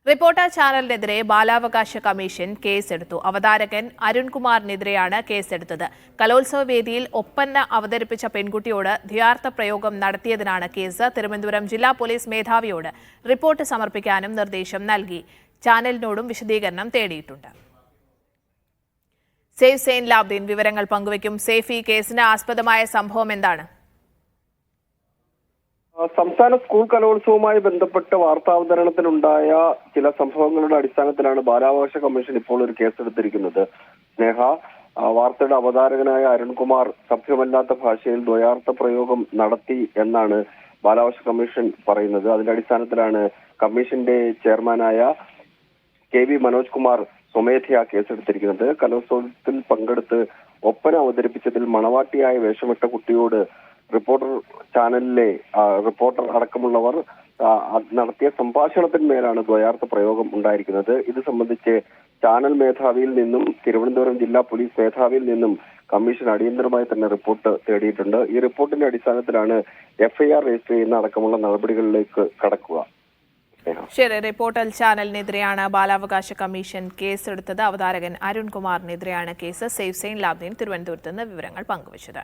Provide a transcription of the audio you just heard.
Reporter ചാനലിനെതിരെ ബാലാവകാശ commission കേസെടുത്തു. അവതാരകൻ അരുൺകുമാറിനെതിരെയാണ് കേസെടുത്തത്. കലോത്സവ വേദിയിൽ ഒപ്പന അവതരിപ്പിച്ച പെൺകുട്ടിയോട് ദ്വയാർത്ഥ പ്രയോഗം നടത്തിയതിനാണ് കേസ്. തിരുവനന്തപുരം ജില്ലാ പോലീസ് മേധാവിയോട് റിപ്പോർട്ട് സമർപ്പിക്കാനും നിർദ്ദേശം നൽകി. ചാനലിനോടും വിശദീകരണം തേടിയിട്ടുണ്ട്. സേഫ് സെയിൻ ലാബ്ദീൻ വിവരങ്ങൾ പങ്കുവയ്ക്കും. സേഫ്, ഈ കേസിന് ആസ്പദമായ സംഭവം എന്താണ്? സംസ്ഥാന സ്കൂൾ കലോത്സവവുമായി ബന്ധപ്പെട്ട് വാർത്താവതരണത്തിനുണ്ടായ ചില സംഭവങ്ങളുടെ അടിസ്ഥാനത്തിലാണ് ബാലാവകാശ കമ്മീഷൻ ഇപ്പോൾ ഒരു കേസെടുത്തിരിക്കുന്നത്. സ്നേഹ, വാർത്തയുടെ അവതാരകനായ അരുൺകുമാർ സഭ്യമല്ലാത്ത ഭാഷയിൽ ദ്വയാർത്ഥ പ്രയോഗം നടത്തി എന്നാണ് ബാലാവകാശ കമ്മീഷൻ പറയുന്നത്. അതിന്റെ അടിസ്ഥാനത്തിലാണ് കമ്മീഷന്റെ ചെയർമാനായ KV മനോജ് കുമാർ സ്വമേധയാ കേസെടുത്തിരിക്കുന്നത്. കലോത്സവത്തിൽ പങ്കെടുത്ത് ഒപ്പന അവതരിപ്പിച്ചതിൽ മണവാട്ടിയായ വേഷമിട്ട കുട്ടിയോട് റിപ്പോർട്ടർ ചാനലിലെ റിപ്പോർട്ടർ അടക്കമുള്ളവർ നടത്തിയ സംഭാഷണത്തിന്മേലാണ് ദ്വയാർത്ഥ പ്രയോഗം ഉണ്ടായിരിക്കുന്നത്. ഇത് സംബന്ധിച്ച് ചാനൽ മേധാവിയിൽ നിന്നും തിരുവനന്തപുരം ജില്ലാ പോലീസ് മേധാവിയിൽ നിന്നും കമ്മീഷൻ അടിയന്തരമായി തന്നെ റിപ്പോർട്ട് തേടിയിട്ടുണ്ട്. ഈ റിപ്പോർട്ടിന്റെ അടിസ്ഥാനത്തിലാണ് FIR രജിസ്റ്റർ ചെയ്യുന്ന അടക്കമുള്ള നടപടികളിലേക്ക് കടക്കുക. ശരി, റിപ്പോർട്ടർ ചാനലിനെതിരെയാണ് ബാലാവകാശ കമ്മീഷൻ കേസെടുത്തത്. അവതാരകൻ അരുൺകുമാറിനെതിരെയാണ് കേസ്. സേഫ് സെയിൻ ലാബ്ദീൻ തിരുവനന്തപുരത്ത് നിന്ന് വിവരങ്ങൾ പങ്കുവച്ചത്.